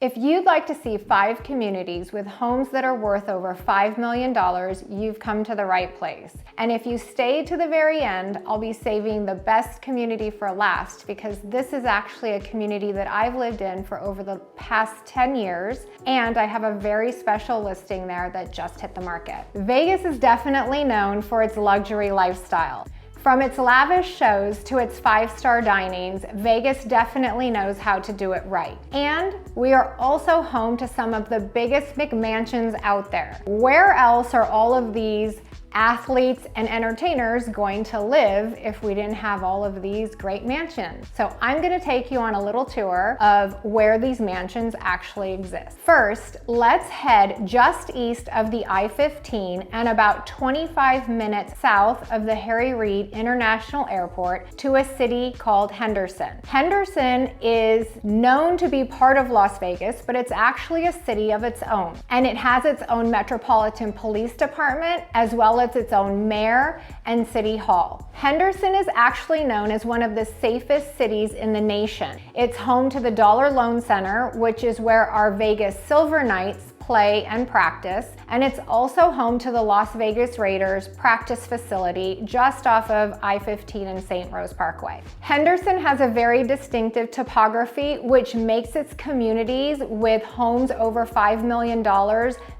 If you'd like to see 5 communities with homes that are worth over $5 million, you've come to the right place. And if you stay to the very end, I'll be saving the best community for last, because this is actually a community that I've lived in for over the past 10 years, and I have a very special listing there that just hit the market. Vegas is definitely known for its luxury lifestyle. From its lavish shows to its 5-star dinings, Vegas definitely knows how to do it right. And we are also home to some of the biggest McMansions out there. Where else are all of these athletes and entertainers going to live if we didn't have all of these great mansions? So I'm going to take you on a little tour of where these mansions actually exist. First, let's head just east of the I-15 and about 25 minutes south of the Harry Reid International Airport to a city called Henderson. Henderson is known to be part of Las Vegas, but it's actually a city of its own. And it has its own Metropolitan Police Department as well as its own mayor and city hall. Henderson is actually known as one of the safest cities in the nation. It's home to the Dollar Loan Center, which is where our Vegas Silver Knights play and practice, and it's also home to the Las Vegas Raiders practice facility just off of I-15 and St. Rose Parkway. Henderson has a very distinctive topography, which makes its communities with homes over $5 million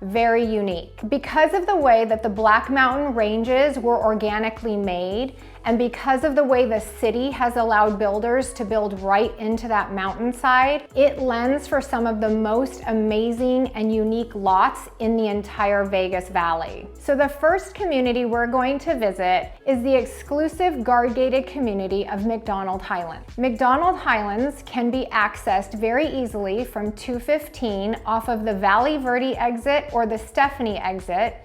very unique. Because of the way that the Black Mountain ranges were organically made, and because of the way the city has allowed builders to build right into that mountainside, it lends for some of the most amazing and unique lots in the entire Vegas Valley. So the first community we're going to visit is the exclusive guard-gated community of McDonald Highlands. McDonald Highlands can be accessed very easily from 215 off of the Valley Verde exit or the Stephanie exit.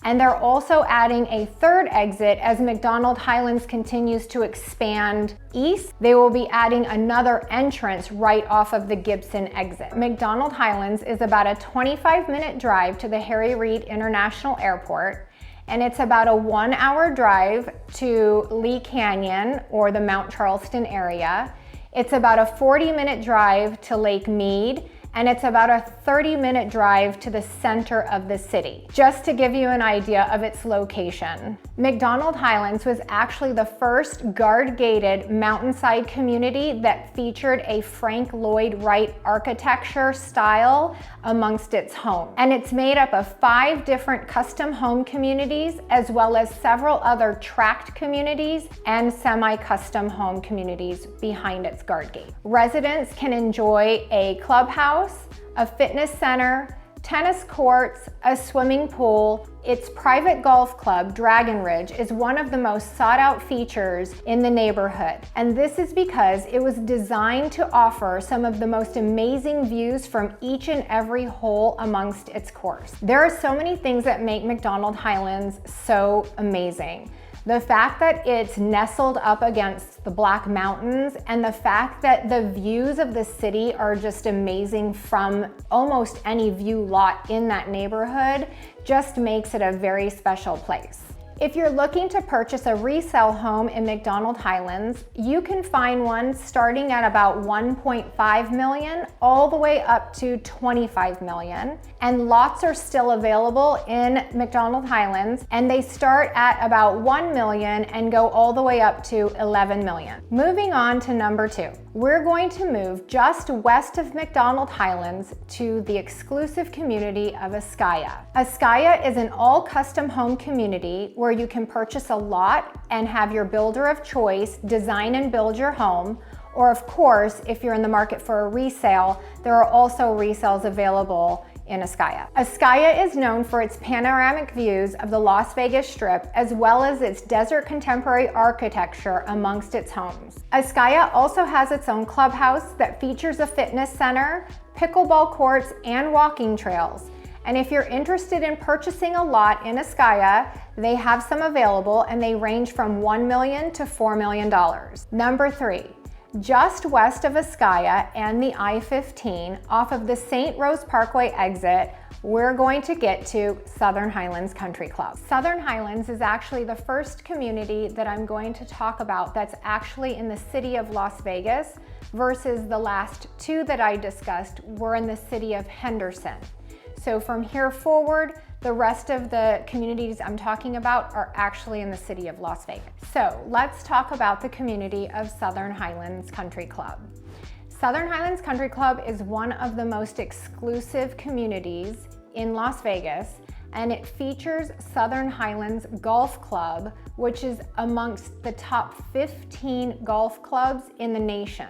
And they're also adding a third exit as McDonald Highlands continues to expand east. They will be adding another entrance right off of the Gibson exit. McDonald Highlands is about a 25-minute drive to the Harry Reid International Airport, and it's about a 1-hour drive to Lee Canyon or the Mount Charleston area. It's about a 40-minute drive to Lake Mead, and it's about a 30-minute drive to the center of the city. Just to give you an idea of its location, McDonald Highlands was actually the first guard-gated mountainside community that featured a Frank Lloyd Wright architecture style amongst its homes. And it's made up of 5 different custom home communities, as well as several other tract communities and semi-custom home communities behind its guard gate. Residents can enjoy a clubhouse, a fitness center, tennis courts, a swimming pool. Its private golf club, Dragon Ridge, is one of the most sought-out features in the neighborhood. And this is because it was designed to offer some of the most amazing views from each and every hole amongst its course. There are so many things that make McDonald Highlands so amazing. The fact that it's nestled up against the Black Mountains, and the fact that the views of the city are just amazing from almost any view lot in that neighborhood just makes it a very special place. If you're looking to purchase a resale home in McDonald Highlands, you can find one starting at about $1.5 million all the way up to $25 million. And lots are still available in McDonald Highlands, and they start at about $1 million and go all the way up to $11 million. Moving on to number 2. We're going to move just west of McDonald Highlands to the exclusive community of Ascaya. Ascaya is an all custom home community where you can purchase a lot and have your builder of choice design and build your home. Or of course, if you're in the market for a resale, there are also resales available in Ascaya. Ascaya is known for its panoramic views of the Las Vegas Strip, as well as its desert contemporary architecture amongst its homes. Ascaya also has its own clubhouse that features a fitness center, pickleball courts, and walking trails. And if you're interested in purchasing a lot in Ascaya, they have some available, and they range from $1 million to $4 million. Number 3. Just west of Ascaya and the I-15, off of the St. Rose Parkway exit, we're going to get to Southern Highlands Country Club. Southern Highlands is actually the first community that I'm going to talk about that's actually in the city of Las Vegas, versus the last two that I discussed were in the city of Henderson. So from here forward, the rest of the communities I'm talking about are actually in the city of Las Vegas. So let's talk about the community of Southern Highlands Country Club. Southern Highlands Country Club is one of the most exclusive communities in Las Vegas, and it features Southern Highlands Golf Club, which is amongst the top 15 golf clubs in the nation.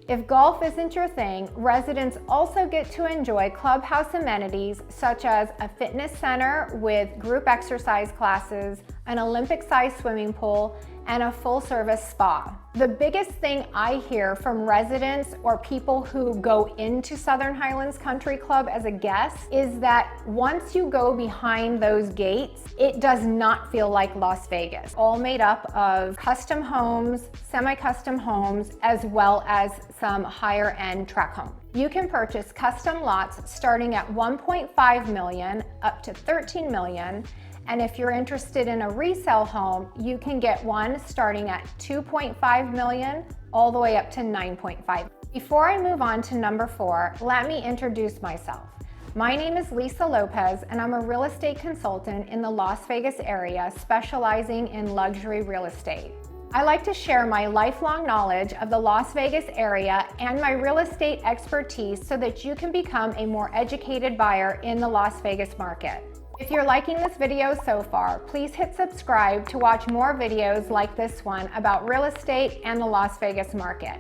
If golf isn't your thing, residents also get to enjoy clubhouse amenities such as a fitness center with group exercise classes, an Olympic-sized swimming pool, and a full-service spa. The biggest thing I hear from residents or people who go into Southern Highlands Country Club as a guest is that once you go behind those gates, it does not feel like Las Vegas. All made up of custom homes, semi-custom homes, as well as some higher-end tract homes. You can purchase custom lots starting at $1.5 million up to $13 million. And if you're interested in a resale home, you can get one starting at $2.5 million all the way up to $9.5. Before I move on to number 4, let me introduce myself. My name is Lisa Lopez, and I'm a real estate consultant in the Las Vegas area, specializing in luxury real estate. I like to share my lifelong knowledge of the Las Vegas area and my real estate expertise so that you can become a more educated buyer in the Las Vegas market. If you're liking this video so far, please hit subscribe to watch more videos like this one about real estate and the Las Vegas market.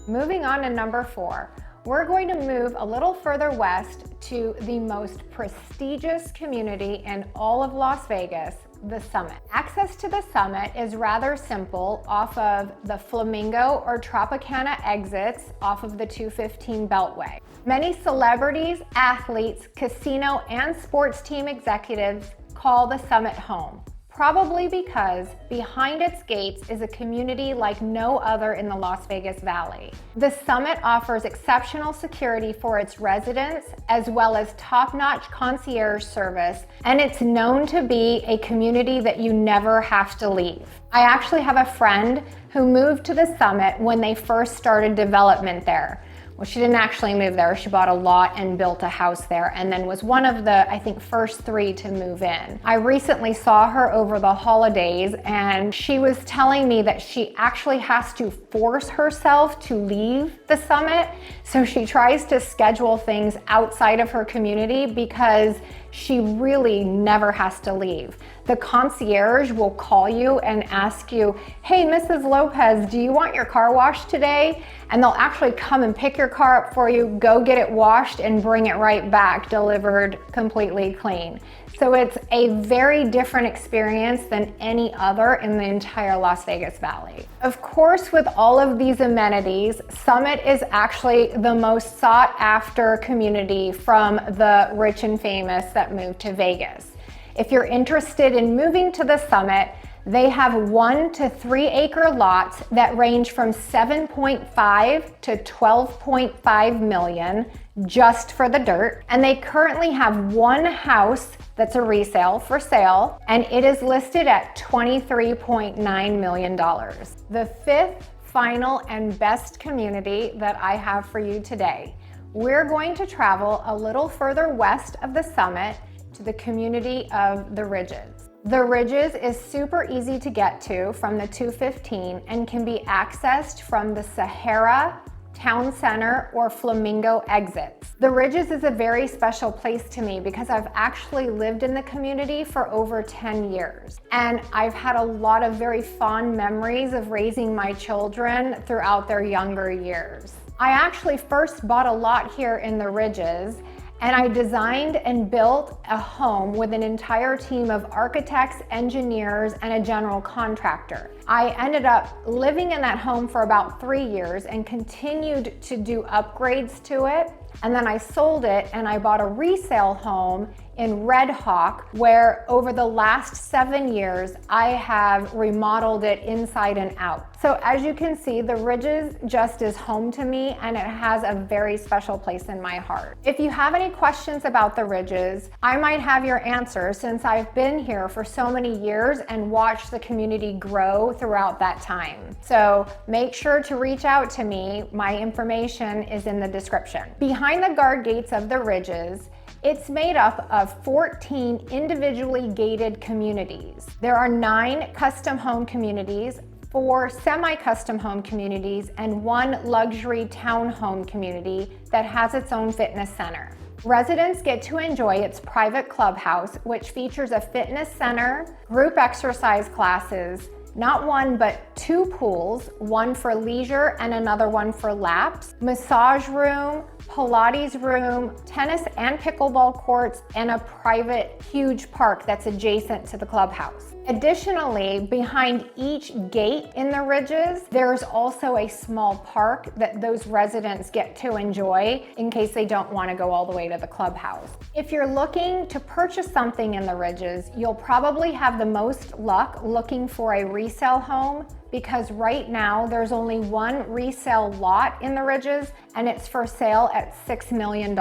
Moving on to number 4, we're going to move a little further west to the most prestigious community in all of Las Vegas, the Summit. Access to the Summit is rather simple off of the Flamingo or Tropicana exits off of the 215 Beltway. Many celebrities, athletes, casino, and sports team executives call the Summit home, probably because behind its gates is a community like no other in the Las Vegas Valley. The Summit offers exceptional security for its residents, as well as top-notch concierge service, and it's known to be a community that you never have to leave. I actually have a friend who moved to the Summit when they first started development there. Well, she didn't actually move there. She bought a lot and built a house there, and then was one of the, I think, first 3 to move in. I recently saw her over the holidays, and she was telling me that she actually has to force herself to leave the Summit. So she tries to schedule things outside of her community because she really never has to leave. The concierge will call you and ask you, "Hey, Mrs. Lopez, do you want your car washed today?" And they'll actually come and pick your car up for you, go get it washed, and bring it right back, delivered completely clean. So it's a very different experience than any other in the entire Las Vegas Valley. Of course, with all of these amenities, Summit is actually the most sought after community from the rich and famous that move to Vegas. If you're interested in moving to the Summit, they have 1 to 3 acre lots that range from $7.5 to $12.5 million just for the dirt. And they currently have one house that's a resale for sale, and it is listed at $23.9 million. The 5th, final, and best community that I have for you today. We're going to travel a little further west of the Summit to the community of the Ridges. The Ridges is super easy to get to from the 215 and can be accessed from the Sahara, Town Center, or Flamingo exits. The Ridges is a very special place to me because I've actually lived in the community for over 10 years. And I've had a lot of very fond memories of raising my children throughout their younger years. I actually first bought a lot here in the Ridges, and I designed and built a home with an entire team of architects, engineers, and a general contractor. I ended up living in that home for about 3 years and continued to do upgrades to it. And then I sold it and I bought a resale home in Red Hawk, where over the last 7 years, I have remodeled it inside and out. So as you can see, the Ridges just is home to me, and it has a very special place in my heart. If you have any questions about the Ridges, I might have your answer since I've been here for so many years and watched the community grow throughout that time. So make sure to reach out to me. My information is in the description. Behind the guard gates of the Ridges, it's made up of 14 individually gated communities. There are 9 custom home communities, 4 semi-custom home communities, and 1 luxury townhome community that has its own fitness center. Residents get to enjoy its private clubhouse, which features a fitness center, group exercise classes, not 1 but 2 pools, 1 for leisure and another 1 for laps, massage room, Pilates room, tennis and pickleball courts, and a private huge park that's adjacent to the clubhouse. Additionally, behind each gate in the Ridges, there's also a small park that those residents get to enjoy in case they don't want to go all the way to the clubhouse. If you're looking to purchase something in the Ridges, you'll probably have the most luck looking for a resale home, because right now there's only 1 resale lot in the Ridges, and it's for sale at $6 million.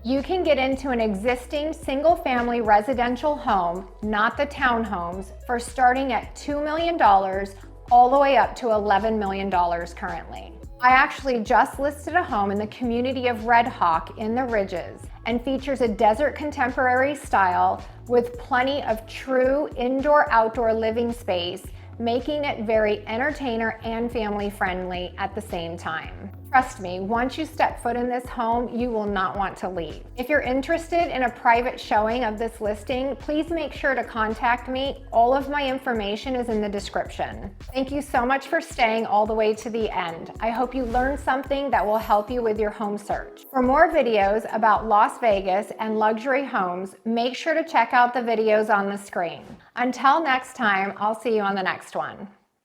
You can get into an existing single-family residential home, not the townhomes, for starting at $2 million all the way up to $11 million currently. I actually just listed a home in the community of Red Hawk in the Ridges, and features a desert contemporary style with plenty of true indoor-outdoor living space, making it very entertainer and family friendly at the same time. Trust me, once you step foot in this home, you will not want to leave. If you're interested in a private showing of this listing, please make sure to contact me. All of my information is in the description. Thank you so much for staying all the way to the end. I hope you learned something that will help you with your home search. For more videos about Las Vegas and luxury homes, make sure to check out the videos on the screen. Until next time, I'll see you on the next one.